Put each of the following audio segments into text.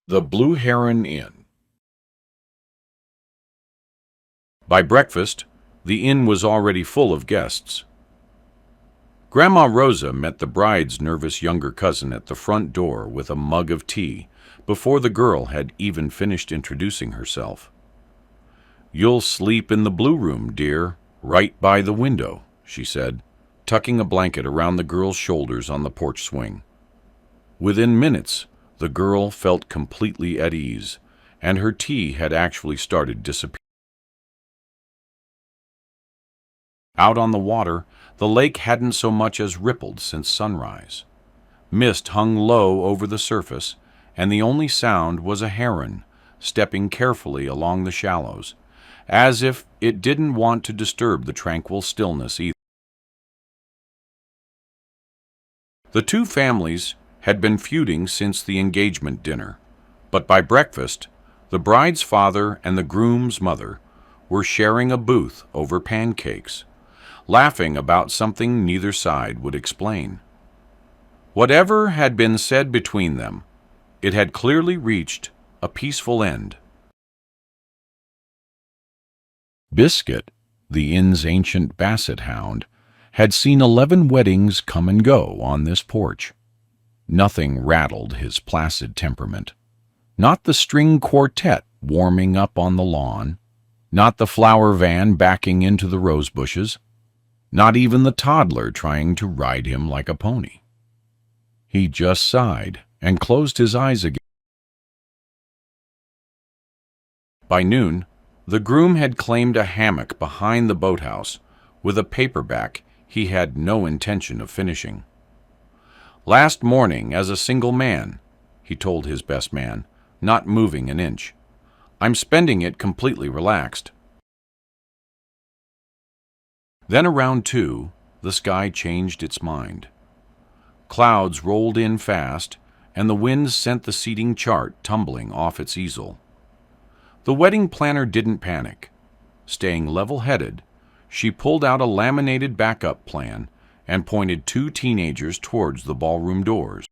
The Blue Heron Inn. By breakfast, the inn was already full of guests. Grandma Rosa met the bride's nervous younger cousin at the front door with a mug of tea before the girl had even finished introducing herself. "You'll sleep in the blue room, dear, right by the window," she said, tucking a blanket around the girl's shoulders on the porch swing. Within minutes, the girl felt completely at ease, and her tea had actually started disappearing. Out on the water, the lake hadn't so much as rippled since sunrise. Mist hung low over the surface, and the only sound was a heron stepping carefully along the shallows, as if it didn't want to disturb the tranquil stillness either. The two families had been feuding since the engagement dinner, but by breakfast, the bride's father and the groom's mother were sharing a booth over pancakes, laughing about something neither side would explain. Whatever had been said between them, it had clearly reached a peaceful end. Biscuit, the inn's ancient basset hound, had seen 11 weddings come and go on this porch. Nothing rattled his placid temperament. Not the string quartet warming up on the lawn, not the flower van backing into the rose bushes, not even the toddler trying to ride him like a pony. He just sighed and closed his eyes again. By noon, the groom had claimed a hammock behind the boathouse with a paperback he had no intention of finishing. "Last morning as a single man," he told his best man, not moving an inch. "I'm spending it completely relaxed." Then around 2, the sky changed its mind. Clouds rolled in fast, and the wind sent the seating chart tumbling off its easel. The wedding planner didn't panic. Staying level-headed, she pulled out a laminated backup plan and pointed 2 teenagers towards the ballroom doors.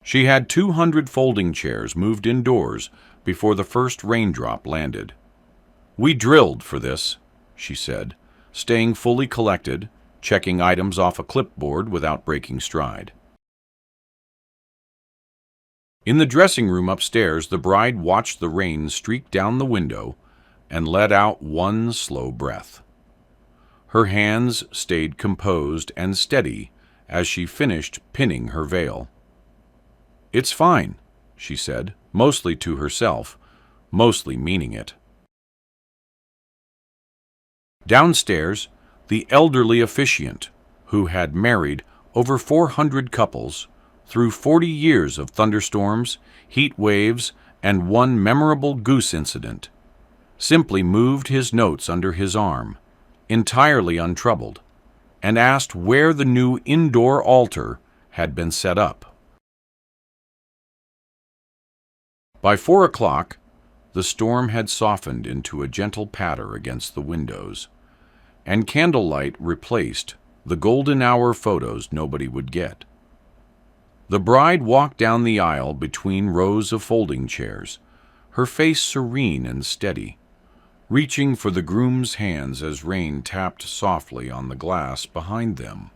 She had 200 folding chairs moved indoors before the first raindrop landed. "We drilled for this," she said, staying fully collected, checking items off a clipboard without breaking stride. In the dressing room upstairs, the bride watched the rain streak down the window and let out one slow breath. Her hands stayed composed and steady as she finished pinning her veil. "It's fine," she said, mostly to herself, mostly meaning it. Downstairs, the elderly officiant, who had married over 400 couples through 40 years of thunderstorms, heat waves, and one memorable goose incident, simply moved his notes under his arm, entirely untroubled, and asked where the new indoor altar had been set up. By 4 o'clock, the storm had softened into a gentle patter against the windows, and candlelight replaced the golden hour photos nobody would get. The bride walked down the aisle between rows of folding chairs, her face serene and steady, reaching for the groom's hands as rain tapped softly on the glass behind them.